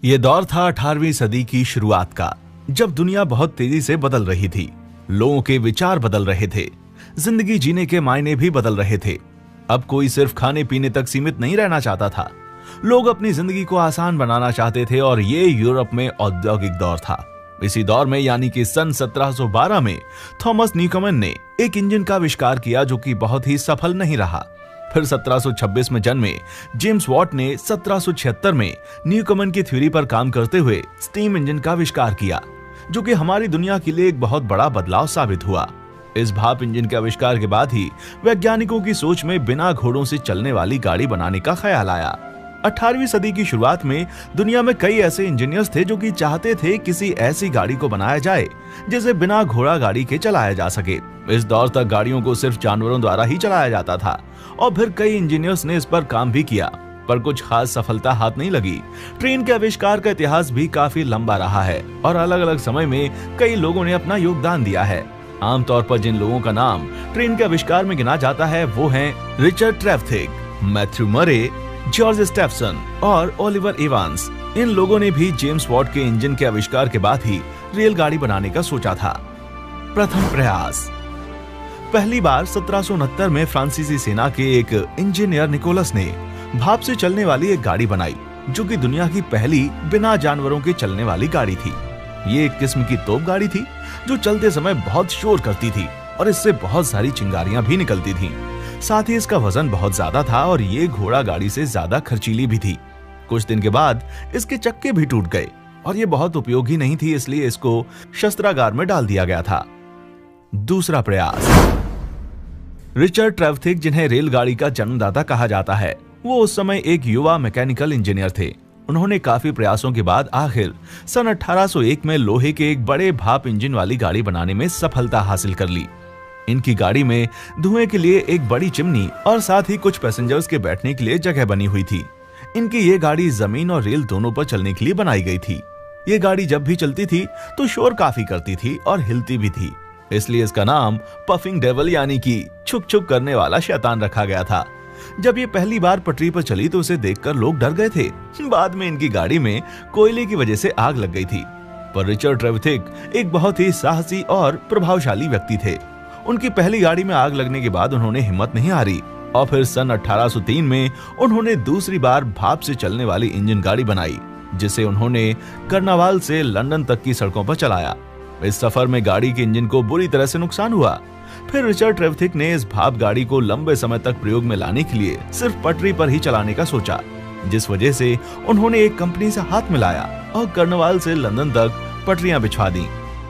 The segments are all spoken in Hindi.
ये दौर था 18वीं सदी की शुरुआत का, जब दुनिया बहुत तेजी से बदल रही थी। लोगों के विचार बदल रहे थे, जिंदगी जीने के मायने भी बदल रहे थे। अब कोई सिर्फ खाने पीने तक सीमित नहीं रहना चाहता था। लोग अपनी जिंदगी को आसान बनाना चाहते थे और ये यूरोप में औद्योगिक दौर था। इसी दौर में यानी कि सन 1712 में थॉमस न्यूकमन ने एक इंजन का आविष्कार किया जो कि बहुत ही सफल नहीं रहा। फिर 1726 में जन्मे जेम्स वॉट ने 1776 में न्यूकमन की थ्योरी पर काम करते हुए स्टीम इंजन का आविष्कार किया, जो कि हमारी दुनिया के लिए एक बहुत बड़ा बदलाव साबित हुआ। इस भाप इंजन के आविष्कार के बाद ही वैज्ञानिकों की सोच में बिना घोड़ों से चलने वाली गाड़ी बनाने का ख्याल आया। 18वीं सदी की शुरुआत में दुनिया में कई ऐसे इंजीनियर्स थे जो कि चाहते थे किसी ऐसी गाड़ी को बनाया जाए जिसे बिना घोड़ा गाड़ी के चलाया जा सके। इस दौर तक गाड़ियों को सिर्फ जानवरों द्वारा ही चलाया जाता था और फिर कई इंजीनियर्स ने इस पर काम भी किया, पर कुछ खास सफलता हाथ नहीं लगी। ट्रेन के आविष्कार का इतिहास भी काफी लंबा रहा है और अलग अलग समय में कई लोगों ने अपना योगदान दिया है। आमतौर पर जिन लोगों का नाम ट्रेन के आविष्कार में गिना जाता है वो हैं रिचर्ड ट्रेवथिक, मैथ्यू मरे, जॉर्ज स्टेफसन और ओलिवर इवांस। इन लोगों ने भी जेम्स वॉट के इंजन के आविष्कार के बाद ही रेलगाड़ी बनाने का सोचा था। प्रथम प्रयास। पहली बार 1769 में फ्रांसीसी सेना के एक इंजीनियर निकोलस ने भाप से चलने वाली एक गाड़ी बनाई, जो कि दुनिया की पहली बिना जानवरों के चलने वाली गाड़ी थी। ये एक किस्म की तोप गाड़ी थी जो चलते समय बहुत शोर करती थी और इससे बहुत सारी चिंगारियां भी निकलती थीं। साथ ही इसका वजन बहुत ज्यादा था और ये घोड़ा गाड़ी से ज्यादा खर्चीली भी थी। कुछ दिन के बाद इसके चक्के भी टूट गए और ये बहुत उपयोगी नहीं थी, इसलिए इसको शस्त्रागार में डाल दिया गया था। दूसरा प्रयास। रिचर्ड ट्रेवथिक, जिन्हें रेलगाड़ी का जन्मदाता कहा जाता है, वो उस समय एक युवा मैकेनिकल इंजीनियर थे। उन्होंने काफी प्रयासों के बाद आखिर सन 1801 में लोहे के एक बड़े भाप इंजन वाली गाड़ी बनाने में सफलता हासिल कर ली। इनकी गाड़ी में धुएं के लिए एक बड़ी चिमनी और साथ ही कुछ पैसेंजर्स के बैठने के लिए जगह बनी हुई थी। इनकी ये गाड़ी जमीन और रेल दोनों पर चलने के लिए बनाई गई थी। ये गाड़ी जब भी चलती थी तो शोर काफी करती थी और हिलती भी थी, इसलिए इसका नाम पफिंग डेविल यानी कि छुक छुक करने वाला शैतान रखा गया था। जब ये पहली बार पटरी पर चली तो उसे देखकर लोग डर गए थे। बाद में इनकी गाड़ी में कोयले की वजह से आग लग गई थी, पर रिचर्ड ट्रेवथिक एक बहुत ही साहसी और प्रभावशाली व्यक्ति थे। उनकी पहली गाड़ी में आग लगने के बाद उन्होंने हिम्मत नहीं हारी और फिर सन 1803 में उन्होंने दूसरी बार भाप से चलने वाली इंजन गाड़ी बनाई, जिसे उन्होंने कर्नावाल से लंदन तक की सड़कों पर चलाया। इस सफर में गाड़ी के इंजन को बुरी तरह से नुकसान हुआ। फिर रिचर्ड ट्रेवथिक ने इस भाप गाड़ी को लंबे समय तक प्रयोग में लाने के लिए सिर्फ पटरी पर ही चलाने का सोचा, जिस वजह से उन्होंने एक कंपनी से हाथ मिलाया और कर्नावाल से लंदन तक पटरियां बिछवा दी।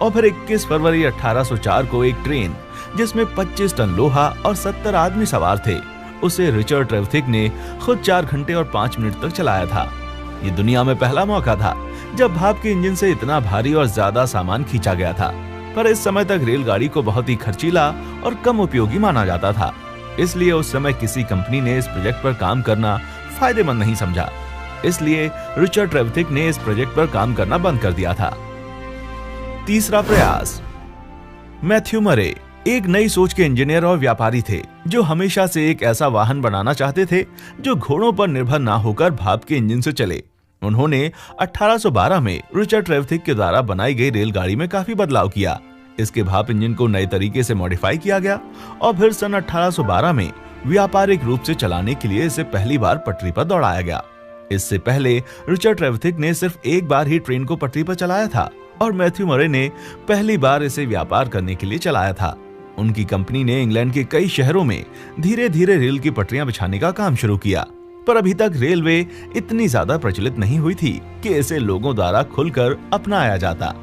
और फिर 21 फरवरी 1804 को एक ट्रेन जिसमें 25 टन लोहा और 70 आदमी सवार थे, उसे रिचर्ड ट्रेवथिक ने खुद 4 घंटे और 5 मिनट तक चलाया था। ये दुनिया में पहला मौका था जब भाप के इंजन से इतना भारी और ज्यादा सामान खींचा गया था, पर इस समय तक रेलगाड़ी को बहुत ही खर्चीला और कम उपयोगी माना जाता था, इसलिए उस समय किसी कंपनी ने इस प्रोजेक्ट पर काम करना फायदेमंद नहीं समझा। इसलिए रिचर्ड ट्रेवथिक ने इस प्रोजेक्ट पर काम करना बंद कर दिया था। तीसरा प्रयास। मैथ्यू मरे एक नई सोच के इंजीनियर और व्यापारी थे जो हमेशा से एक ऐसा वाहन बनाना चाहते थे जो घोड़ों पर निर्भर ना होकर भाप के इंजन से चले। उन्होंने 1812 में रिचर्ड ट्रेवथिक के द्वारा बनाई गई रेलगाड़ी में काफी बदलाव किया। इसके भाप इंजन को नए तरीके से मॉडिफाई किया गया और फिर सन 1812 में व्यापारिक रूप से चलाने के लिए इसे पहली बार पटरी पर दौड़ाया गया। इससे पहले रिचर्ड ट्रेवथिक ने सिर्फ एक बार ही ट्रेन को पटरी पर चलाया था और मैथ्यू मरे ने पहली बार इसे व्यापार करने के लिए चलाया था। उनकी कंपनी ने इंग्लैंड के कई शहरों में धीरे धीरे रेल की पटरियां बिछाने का काम शुरू किया, पर अभी तक रेलवे इतनी ज्यादा प्रचलित नहीं हुई थी कि इसे लोगों द्वारा खुलकर अपनाया जाता।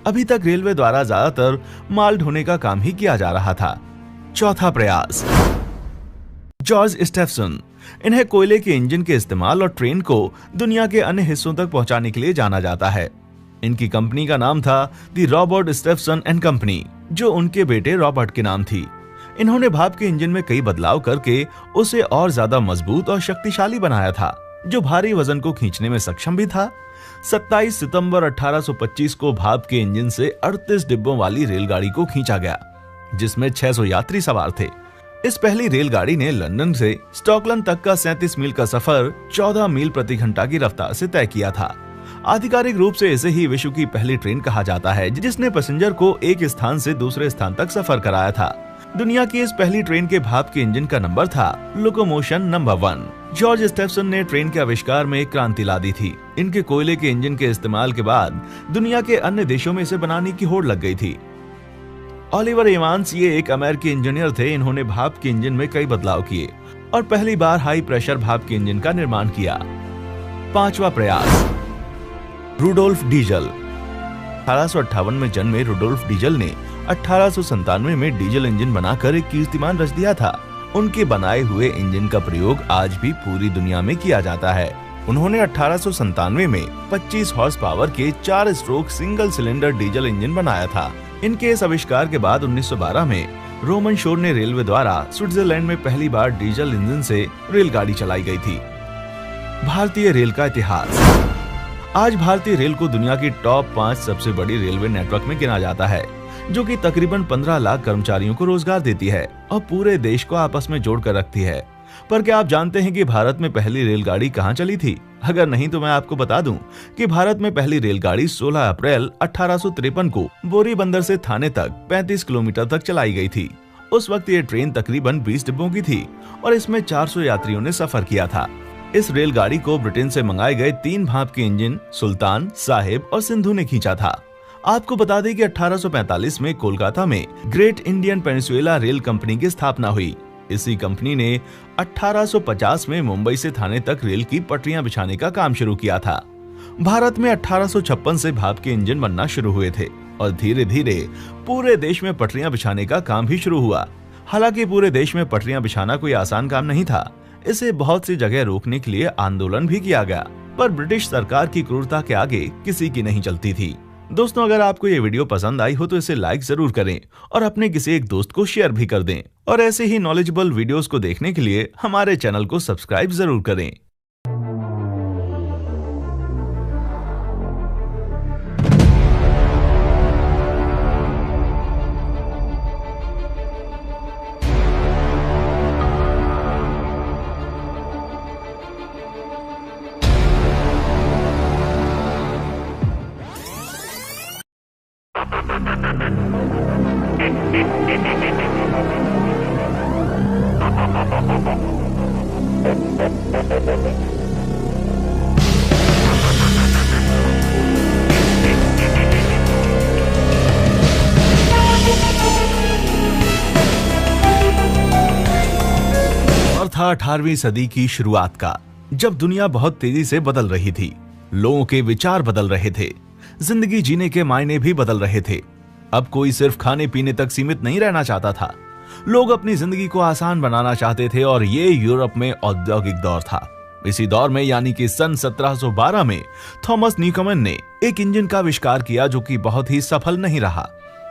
अभी तक रेलवे द्वारा ज्यादातर माल ढोने का काम ही किया जा रहा था। चौथा प्रयास। जॉर्ज स्टेफसन, इन्हें कोयले के इंजन के इस्तेमाल और ट्रेन को दुनिया के अन्य हिस्सों तक पहुंचाने के लिए जाना जाता है। इनकी कंपनी का नाम था दी रॉबर्ट स्टेफसन एंड कंपनी, जो उनके बेटे रॉबर्ट के नाम थी। इन्होंने भाप के इंजन में कई बदलाव करके उसे और ज्यादा मजबूत और शक्तिशाली बनाया था, जो भारी वजन को खींचने में सक्षम भी था। 27 सितंबर 1825 को भाप के इंजन से 38 डिब्बों वाली रेलगाड़ी को खींचा गया, जिसमें 600 यात्री सवार थे। इस पहली रेलगाड़ी ने लंदन से स्टॉकलैंड तक का 37 मील का सफर 14 मील प्रति घंटा की रफ्तार से तय किया था आधिकारिक रूप से इसे ही विश्व की पहली ट्रेन कहा जाता है, जिसने पैसेंजर को एक स्थान से दूसरे स्थान तक सफर कराया था। दुनिया की इस पहली ट्रेन के भाप के इंजन का नंबर था लोकोमोशन नंबर 1। जॉर्ज स्टेफसन ने ट्रेन के आविष्कार में एक क्रांति ला दी थी। इनके कोयले के इंजन के इस्तेमाल के बाद दुनिया के अन्य देशों में इसे बनाने की होड़ लग गई थी। ओलिवर एवांस ये एक अमेरिकी इंजीनियर थे। इन्होंने भाप के इंजन में कई बदलाव किए और पहली बार हाई प्रेशर भाप के इंजन का निर्माण किया। 5वां प्रयास, रुडोल्फ डीजल। 1858 में जन्मे रुडोल्फ डीजल ने 1897 में डीजल इंजन बनाकर एक कीर्तिमान रच दिया था। उनके बनाए हुए इंजन का प्रयोग आज भी पूरी दुनिया में किया जाता है। उन्होंने 1897 में 25 हॉर्स पावर के 4 stroke single cylinder diesel engine बनाया था। इनके इस आविष्कार के बाद 1912 में रोमन शोर ने रेलवे द्वारा स्विट्जरलैंड में पहली बार डीजल इंजन से रेलगाड़ी चलाई गई थी। भारतीय रेल का इतिहास। आज भारतीय रेल को दुनिया की टॉप 5 सबसे बड़ी रेलवे नेटवर्क में गिना जाता है, जो कि तकरीबन 15 लाख कर्मचारियों को रोजगार देती है और पूरे देश को आपस में जोड़कर रखती है। पर क्या आप जानते हैं कि भारत में पहली रेलगाड़ी कहां चली थी? अगर नहीं तो मैं आपको बता दूं कि भारत में पहली रेलगाड़ी 16 अप्रैल 1853 को बोरी बंदर से थाने तक 35 किलोमीटर तक चलाई गई थी। उस वक्त ये ट्रेन तकरीबन 20 डिब्बों की थी और इसमें 400 यात्रियों ने सफर किया था। इस रेलगाड़ी को ब्रिटेन से मंगाए गए 3 भाप के इंजन सुल्तान, साहिब और सिंधु ने खींचा था। आपको बता दें कि 1845 में कोलकाता में great Indian peninsula rail company की स्थापना हुई। इसी कंपनी ने 1850 में मुंबई से थाने तक रेल की पटरियां बिछाने का काम शुरू किया था। भारत में 1856 से भाप के इंजन बनना शुरू हुए थे और धीरे धीरे पूरे देश में पटरियां बिछाने का काम भी शुरू हुआ। हालांकि पूरे देश में पटरियां बिछाना कोई आसान काम नहीं था। इसे बहुत सी जगह रोकने के लिए आंदोलन भी किया गया, पर ब्रिटिश सरकार की क्रूरता के आगे किसी की नहीं चलती थी। दोस्तों, अगर आपको ये वीडियो पसंद आई हो तो इसे लाइक जरूर करें और अपने किसी एक दोस्त को शेयर भी कर दें। और ऐसे ही नॉलेजेबल वीडियोस को देखने के लिए हमारे चैनल को सब्सक्राइब जरूर करें। और था 18वीं सदी की शुरुआत का, जब दुनिया बहुत तेजी से बदल रही थी। लोगों के विचार बदल रहे थे, जिंदगी जीने के मायने भी बदल रहे थे। अब कोई सिर्फ खाने पीने तक सीमित नहीं रहना चाहता था। लोग अपनी जिंदगी को आसान बनाना चाहते थे और ये यूरोप में औद्योगिक दौर था। इसी दौर में यानी कि सन 1712 में थॉमस न्यूकमन ने एक इंजन का आविष्कार किया जो कि बहुत ही सफल नहीं रहा।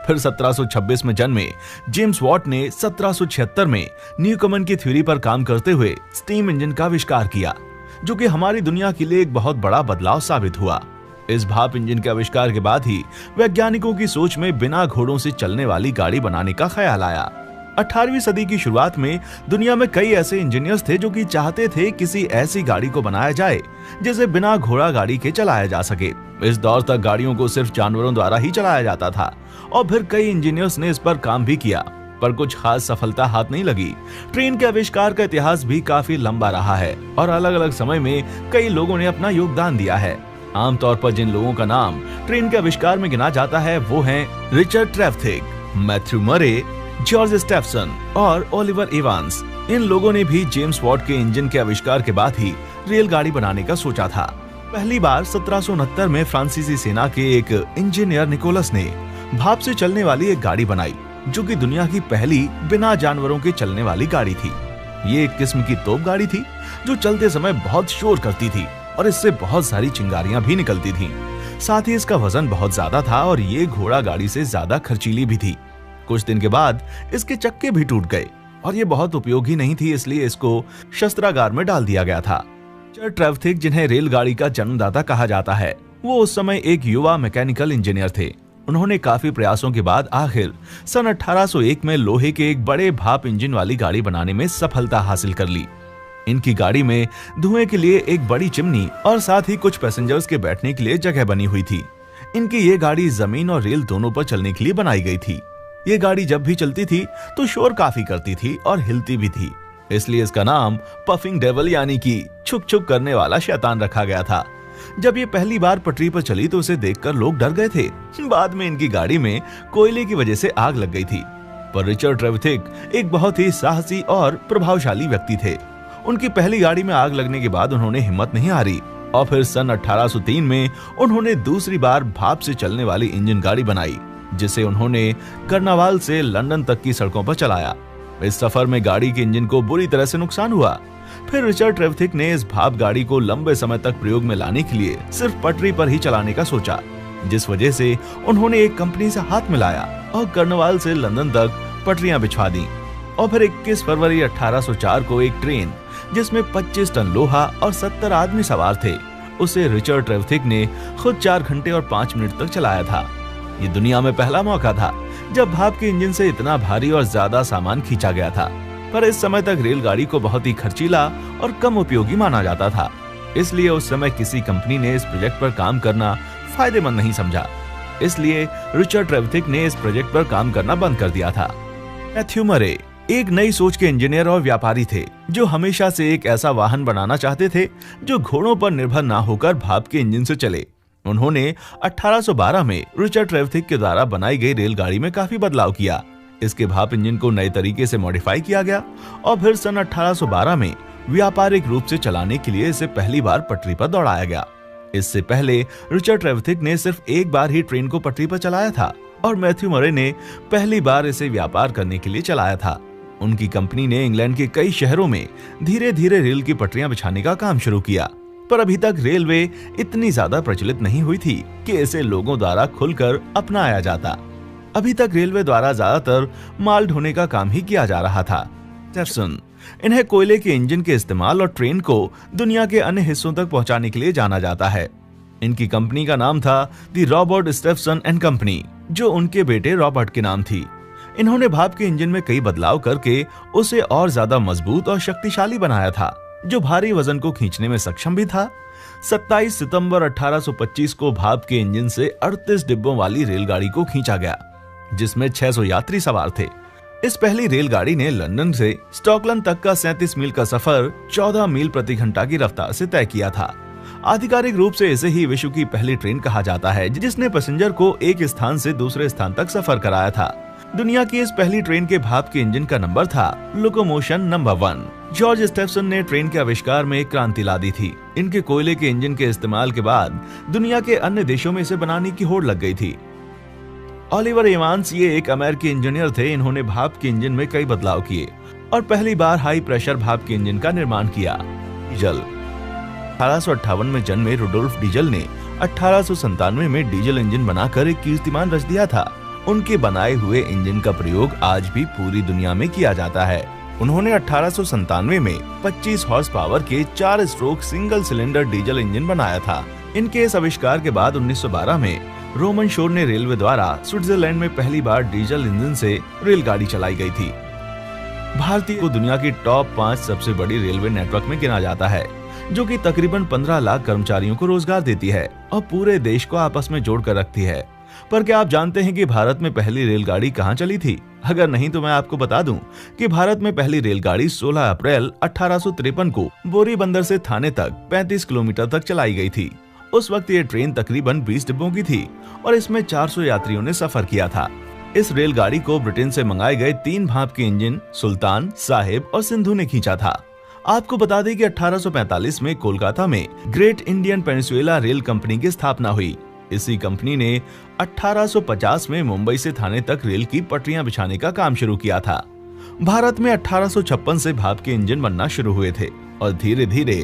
फिर 1726 में जन्मे जेम्स वॉट ने 1776 में न्यूकमन की थ्योरी पर काम करते हुए स्टीम इंजन का आविष्कार किया, जो कि हमारी दुनिया के लिए एक बहुत बड़ा बदलाव साबित हुआ। इस भाप इंजन के आविष्कार के बाद ही वैज्ञानिकों की सोच में बिना घोड़ों से चलने वाली गाड़ी बनाने का ख्याल आया। 18वीं सदी की शुरुआत में दुनिया में कई ऐसे इंजीनियर्स थे जो कि चाहते थे किसी ऐसी गाड़ी को बनाया जाए जिसे बिना घोड़ा गाड़ी के चलाया जा सके। इस दौर तक गाड़ियों को सिर्फ जानवरों द्वारा ही चलाया जाता था और फिर कई इंजीनियर्स ने इस पर काम भी किया, पर कुछ खास सफलता हाथ नहीं लगी। ट्रेन के आविष्कार का इतिहास भी काफी लंबा रहा है और अलग अलग समय में कई लोगों ने अपना योगदान दिया है। आमतौर पर जिन लोगों का नाम ट्रेन के आविष्कार में गिना जाता है वो हैं रिचर्ड ट्रेवथिक, मैथ्यू मरे, जॉर्ज स्टेफसन और ओलिवर एवांस। इन लोगों ने भी जेम्स वॉट के इंजन के आविष्कार के बाद ही रेलगाड़ी बनाने का सोचा था। पहली बार 1769 में फ्रांसीसी सेना के एक इंजीनियर निकोलस ने भाप से चलने वाली एक गाड़ी बनाई, जो कि दुनिया की पहली बिना जानवरों के चलने वाली गाड़ी थी। ये एक किस्म की तोप गाड़ी थी जो चलते समय बहुत शोर करती थी और इससे बहुत सारी चिंगारियां भी निकलती थीं। साथ ही इसका वजन बहुत ज्यादा था और ये घोड़ा गाड़ी से ज्यादा खर्चीली भी थी। कुछ दिन के बाद इसके चक्के भी टूट गए और ये बहुत उपयोगी नहीं थी, इसलिए इसको शस्त्रागार में डाल दिया गया था। रिचर्ड ट्रेवथिक, जिन्हें रेलगाड़ी का जन्मदाता कहा जाता है, वो उस समय एक युवा मैकेनिकल इंजीनियर थे। उन्होंने काफी प्रयासों के बाद आखिर सन 1801 में लोहे के एक बड़े भाप इंजन वाली गाड़ी बनाने में सफलता हासिल कर ली। इनकी गाड़ी में धुएं के लिए एक बड़ी चिमनी और साथ ही कुछ पैसेंजर्स के बैठने के लिए जगह बनी हुई थी। इनकी ये गाड़ी जमीन और रेल दोनों पर चलने के लिए बनाई गई थी। ये गाड़ी जब भी चलती थी तो शोर काफी करती थी और हिलती भी थी, इसलिए इसका नाम पफिंग डेविल यानी कि छुक छुक करने वाला शैतान रखा गया था। जब ये पहली बार पटरी पर चली तो उसे देखकर लोग डर गए थे। बाद में इनकी गाड़ी में कोयले की वजह से आग लग गई थी, पर रिचर्ड ट्रेविथिक एक बहुत ही साहसी और प्रभावशाली व्यक्ति थे। उनकी पहली गाड़ी में आग लगने के बाद उन्होंने हिम्मत नहीं हारी और फिर सन 1803 में उन्होंने दूसरी बार भाप से चलने वाली इंजन गाड़ी बनाई, जिसे उन्होंने कर्नावाल से लंदन तक की सड़कों पर चलाया। इस सफर में गाड़ी के इंजन को बुरी तरह से नुकसान हुआ। फिर रिचर्ड ट्रेविथिक ने इस भाप गाड़ी को लंबे समय तक प्रयोग में लाने के लिए सिर्फ पटरी पर ही चलाने का सोचा, जिस वजह से उन्होंने एक कंपनी से हाथ मिलाया और कर्नावाल से लंदन तक पटरियां बिछवा दी। और फिर 21 फरवरी 1804 को एक ट्रेन जिसमें 25 टन लोहा और 70 आदमी सवार थे, उसे रिचर्ड ट्रेविथिक ने खुद 4 घंटे और 5 मिनट तक चलाया था। ये दुनिया में पहला मौका था जब भाप के इंजन से इतना भारी और ज्यादा सामान खींचा गया था, पर इस समय तक रेलगाड़ी को बहुत ही खर्चीला और कम उपयोगी माना जाता था, इसलिए उस समय किसी कंपनी ने इस प्रोजेक्ट पर काम करना फायदेमंद नहीं समझा। इसलिए रिचर्ड ट्रेविथिक ने इस प्रोजेक्ट पर काम करना बंद कर दिया था। मैथ्यू मरे एक नई सोच के इंजीनियर और व्यापारी थे, जो हमेशा से एक ऐसा वाहन बनाना चाहते थे जो घोड़ों पर निर्भर ना होकर भाप के इंजन से चले। उन्होंने 1812 में रिचर्ड ट्रेविथिक के द्वारा बनाई गई रेलगाड़ी में काफी बदलाव किया। इसके भाप इंजन को नए तरीके से मॉडिफाई किया गया और फिर सन 1812 में व्यापारिक रूप से चलाने के लिए इसे पहली बार पटरी पर दौड़ाया गया। इससे पहले रिचर्ड ट्रेविथिक ने सिर्फ एक बार ही ट्रेन को पटरी पर चलाया था और मैथ्यू मरे ने पहली बार इसे व्यापार करने के लिए चलाया था। उनकी कंपनी ने इंग्लैंड के कई शहरों में धीरे धीरे रेल की पटरियां बिछाने का काम शुरू किया, पर अभी तक रेलवे इतनी ज्यादा प्रचलित नहीं हुई थी कि इसे लोगों द्वारा खुलकर अपनाया जाता। अभी तक रेलवे द्वारा ज्यादातर माल ढोने का काम ही किया जा रहा था। स्टेफसन, इन्हें कोयले के इंजन के इस्तेमाल और ट्रेन को दुनिया के अन्य हिस्सों तक पहुंचाने के लिए जाना जाता है। इनकी कंपनी का नाम था दी रॉबर्ट स्टेफसन एंड कंपनी, जो उनके बेटे रॉबर्ट के नाम थी। इन्होंने भाप के इंजन में कई बदलाव करके उसे और ज्यादा मजबूत और शक्तिशाली बनाया था, जो भारी वजन को खींचने में सक्षम भी था। 27 सितंबर 1825 को भाप के इंजन से 38 डिब्बों वाली रेलगाड़ी को खींचा गया, जिसमें 600 यात्री सवार थे। इस पहली रेलगाड़ी ने लंदन से स्टॉकलैंड तक का 37 मील का सफर 14 मील प्रति घंटा की रफ्तार से तय किया था। आधिकारिक रूप से इसे ही विश्व की पहली ट्रेन कहा जाता है, जिसने पैसेंजर को एक स्थान से दूसरे स्थान तक सफर कराया था। दुनिया की इस पहली ट्रेन के भाप के इंजन का नंबर था लोकोमोशन नंबर 1। जॉर्ज स्टेफसन ने ट्रेन के आविष्कार में एक क्रांति ला दी थी। इनके कोयले के इंजन के इस्तेमाल के बाद दुनिया के अन्य देशों में इसे बनाने की होड़ लग गई थी। ओलिवर एवांस ये एक अमेरिकी इंजीनियर थे। इन्होंने भाप के इंजन में कई बदलाव किए और पहली बार हाई प्रेशर भाप के इंजन का निर्माण किया। डीजल 1858 में जन्मे रुडोल्फ डीजल ने 1897 में डीजल इंजन बनाकर एक कीर्तिमान रच दिया था। उनके बनाए हुए इंजन का प्रयोग आज भी पूरी दुनिया में किया जाता है। उन्होंने 1897 में 25 हॉर्स पावर के 4 stroke single cylinder diesel engine बनाया था। इनके इस आविष्कार के बाद 1912 में रोमन शोर ने रेलवे द्वारा स्विट्जरलैंड में पहली बार डीजल इंजन से रेलगाड़ी चलाई गई थी। भारतीय को दुनिया की टॉप 5 सबसे बड़ी रेलवे नेटवर्क में गिना जाता है, जो कि तकरीबन 15 लाख कर्मचारियों को रोजगार देती है और पूरे देश को आपस में जोड़कर रखती है। पर क्या आप जानते हैं कि भारत में पहली रेलगाड़ी कहां चली थी? अगर नहीं तो मैं आपको बता दूं कि भारत में पहली रेलगाड़ी 16 अप्रैल 1853 को बोरी बंदर से थाने तक 35 किलोमीटर तक चलाई गई थी। उस वक्त ये ट्रेन तकरीबन 20 डिब्बों की थी और इसमें 400 यात्रियों ने सफर किया था। इस रेलगाड़ी को ब्रिटेन से मंगाए गए 3 भाप के इंजन सुल्तान, साहिब और सिंधु ने खींचा था। आपको बता दें कि 1845 में कोलकाता में great Indian peninsula rail company की स्थापना हुई। इसी कंपनी ने 1850 में मुंबई से थाने तक रेल की पटरियां बिछाने का काम शुरू किया था। भारत में 1856 से भाप के इंजन बनना शुरू हुए थे और धीरे धीरे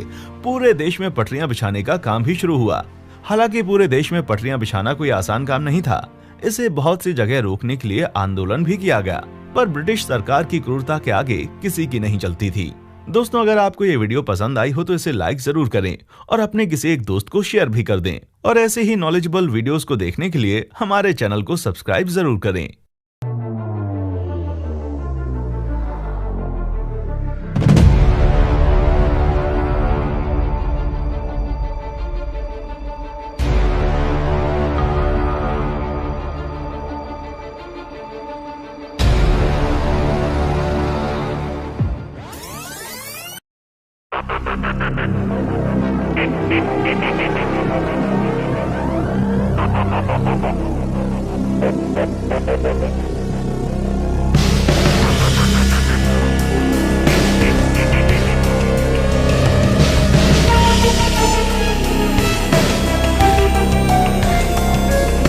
पूरे देश में पटरियां बिछाने का काम भी शुरू हुआ। हालांकि पूरे देश में पटरियां बिछाना कोई आसान काम नहीं था। इसे बहुत सी जगह रोकने के लिए आंदोलन भी किया गया, पर ब्रिटिश सरकार की क्रूरता के आगे किसी की नहीं चलती थी। दोस्तों, अगर आपको ये वीडियो पसंद आई हो तो इसे लाइक जरूर करें और अपने किसी एक दोस्त को शेयर भी कर दें। और ऐसे ही नॉलेजेबल वीडियोस को देखने के लिए हमारे चैनल को सब्सक्राइब जरूर करें।